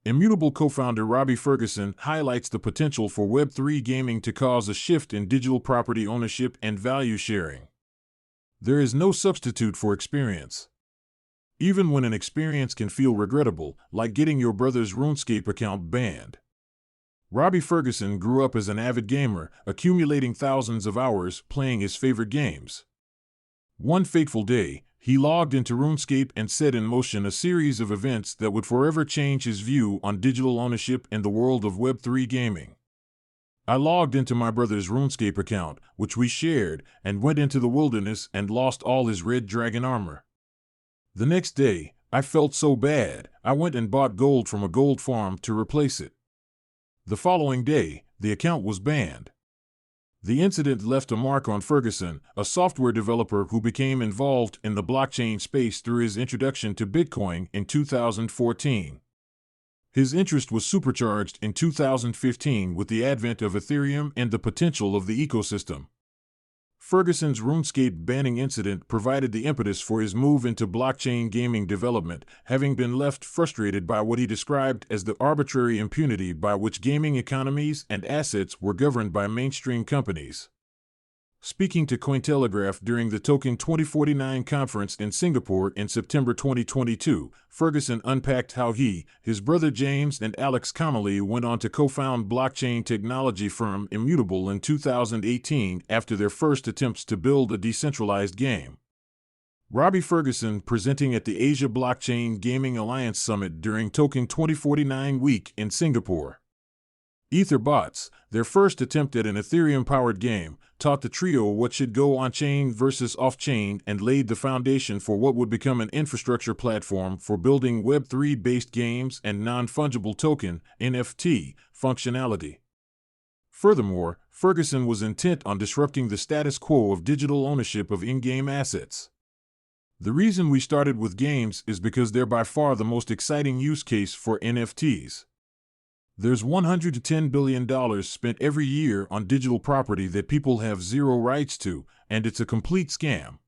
Immutable co-founder Robbie Ferguson highlights the potential for Web3 gaming to cause a shift in digital property ownership and value sharing. There is no substitute for experience. Even when an experience can feel regrettable, like getting your brother's RuneScape account banned. Robbie Ferguson grew up as an avid gamer, accumulating thousands of hours playing his favorite games. One fateful day, he logged into RuneScape and set in motion a series of events that would forever change his view on digital ownership in the world of Web3 gaming. I logged into my brother's RuneScape account, which we shared, and went into the wilderness and lost all his red dragon armor. The next day, I felt so bad, I went and bought gold from a gold farm to replace it. The following day, the account was banned. The incident left a mark on Ferguson, a software developer who became involved in the blockchain space through his introduction to Bitcoin in 2014. His interest was supercharged in 2015 with the advent of Ethereum and the potential of the ecosystem. Ferguson's RuneScape banning incident provided the impetus for his move into blockchain gaming development, having been left frustrated by what he described as the arbitrary impunity by which gaming economies and assets were governed by mainstream companies. Speaking to Cointelegraph during the Token 2049 conference in Singapore in September 2022, Ferguson unpacked how he, his brother James, and Alex Connolly went on to co-found blockchain technology firm Immutable in 2018 after their first attempts to build a decentralized game. Robbie Ferguson presenting at the Asia Blockchain Gaming Alliance Summit during Token 2049 week in Singapore. EtherBots, their first attempt at an Ethereum-powered game, taught the trio what should go on-chain versus off-chain and laid the foundation for what would become an infrastructure platform for building Web3-based games and non-fungible token (NFT) functionality. Furthermore, Ferguson was intent on disrupting the status quo of digital ownership of in-game assets. The reason we started with games is because they're by far the most exciting use case for NFTs. There's $110 billion spent every year on digital property that people have zero rights to, and it's a complete scam.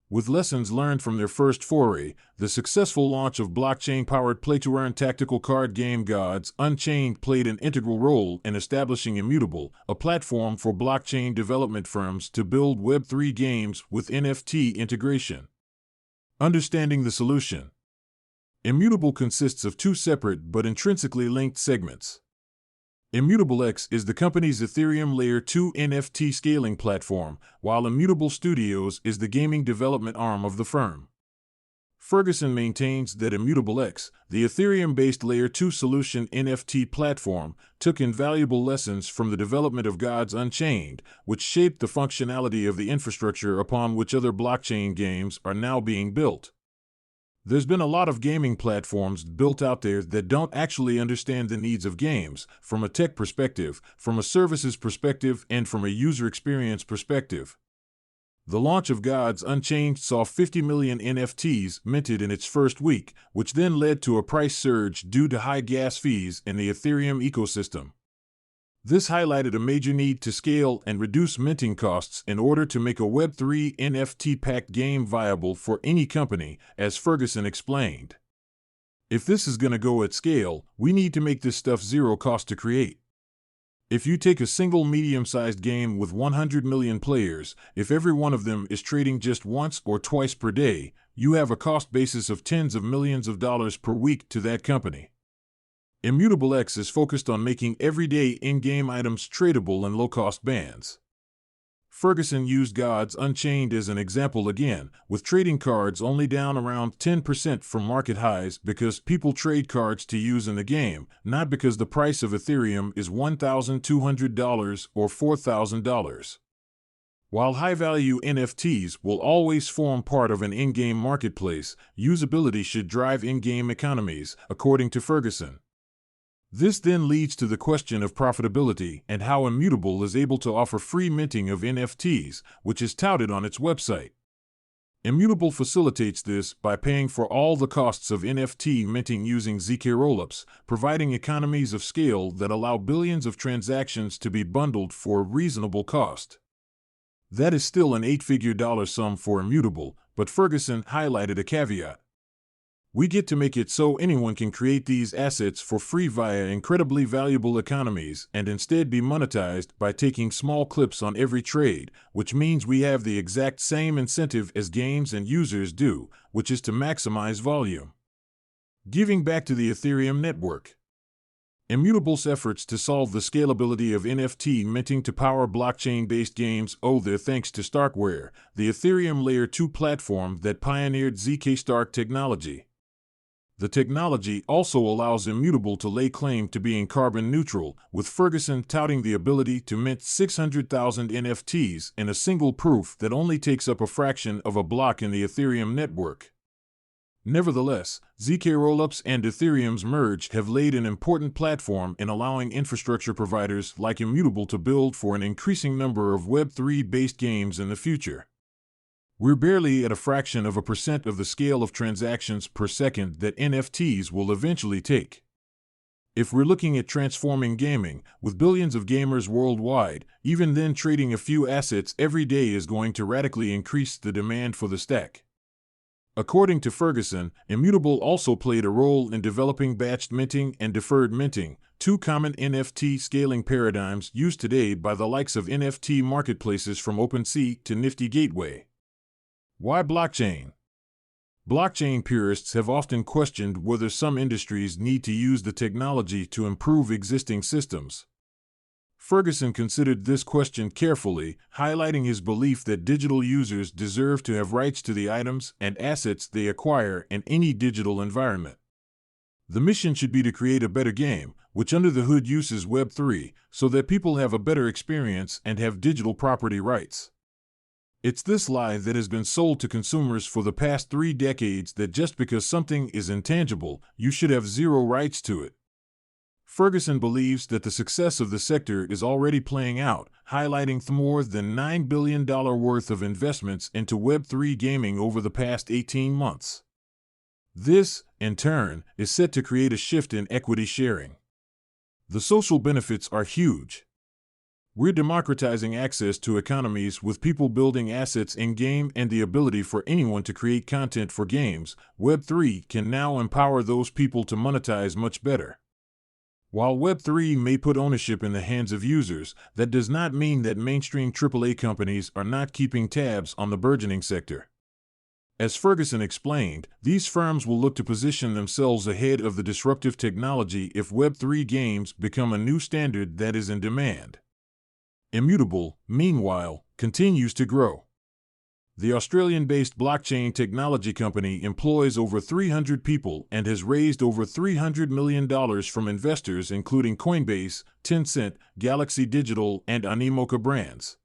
With lessons learned from their first foray, the successful launch of blockchain-powered play-to-earn tactical card game Gods Unchained played an integral role in establishing Immutable, a platform for blockchain development firms to build Web3 games with NFT integration. Understanding the solution. Immutable consists of two separate but intrinsically linked segments. Immutable X is the company's Ethereum Layer 2 NFT scaling platform, while Immutable Studios is the gaming development arm of the firm. Ferguson maintains that Immutable X, the Ethereum-based Layer 2 solution NFT platform, took invaluable lessons from the development of Gods Unchained, which shaped the functionality of the infrastructure upon which other blockchain games are now being built. There's been a lot of gaming platforms built out there that don't actually understand the needs of games, from a tech perspective, from a services perspective, and from a user experience perspective. The launch of Gods Unchained saw 50 million NFTs minted in its first week, which then led to a price surge due to high gas fees in the Ethereum ecosystem. This highlighted a major need to scale and reduce minting costs in order to make a Web3 NFT-packed game viable for any company, as Ferguson explained. If this is going to go at scale, we need to make this stuff zero cost to create. If you take a single medium-sized game with 100 million players, if every one of them is trading just once or twice per day, you have a cost basis of tens of millions of dollars per week to that company. Immutable X is focused on making everyday in-game items tradable in low-cost bands. Ferguson used Gods Unchained as an example again, with trading cards only down around 10% from market highs because people trade cards to use in the game, not because the price of Ethereum is $1,200 or $4,000. While high-value NFTs will always form part of an in-game marketplace, usability should drive in-game economies, according to Ferguson. This then leads to the question of profitability and how Immutable is able to offer free minting of NFTs, which is touted on its website. Immutable facilitates this by paying for all the costs of NFT minting using ZK rollups, providing economies of scale that allow billions of transactions to be bundled for a reasonable cost. That is still an eight-figure dollar sum for Immutable, but Ferguson highlighted a caveat. We get to make it so anyone can create these assets for free via incredibly valuable economies and instead be monetized by taking small clips on every trade, which means we have the exact same incentive as games and users do, which is to maximize volume. Giving back to the Ethereum network. Immutable's efforts to solve the scalability of NFT minting to power blockchain-based games owe their thanks to Starkware, the Ethereum Layer 2 platform that pioneered ZK Stark technology. The technology also allows Immutable to lay claim to being carbon neutral, with Ferguson touting the ability to mint 600,000 NFTs in a single proof that only takes up a fraction of a block in the Ethereum network. Nevertheless, ZK rollups and Ethereum's merge have laid an important platform in allowing infrastructure providers like Immutable to build for an increasing number of Web3-based games in the future. We're barely at a fraction of a percent of the scale of transactions per second that NFTs will eventually take. If we're looking at transforming gaming, with billions of gamers worldwide, even then trading a few assets every day is going to radically increase the demand for the stack. According to Ferguson, Immutable also played a role in developing batched minting and deferred minting, two common NFT scaling paradigms used today by the likes of NFT marketplaces from OpenSea to Nifty Gateway. Why blockchain? Blockchain purists have often questioned whether some industries need to use the technology to improve existing systems. Ferguson considered this question carefully, highlighting his belief that digital users deserve to have rights to the items and assets they acquire in any digital environment. The mission should be to create a better game, which under the hood uses Web3, so that people have a better experience and have digital property rights. It's this lie that has been sold to consumers for the past 3 decades that just because something is intangible, you should have zero rights to it. Ferguson believes that the success of the sector is already playing out, highlighting the more than $9 billion worth of investments into Web3 gaming over the past 18 months. This, in turn, is set to create a shift in equity sharing. The social benefits are huge. We're democratizing access to economies with people building assets in-game and the ability for anyone to create content for games. Web3 can now empower those people to monetize much better. While Web3 may put ownership in the hands of users, that does not mean that mainstream AAA companies are not keeping tabs on the burgeoning sector. As Ferguson explained, these firms will look to position themselves ahead of the disruptive technology if Web3 games become a new standard that is in demand. Immutable, meanwhile, continues to grow. The Australian-based blockchain technology company employs over 300 people and has raised over $300 million from investors including Coinbase, Tencent, Galaxy Digital, and Animoca Brands.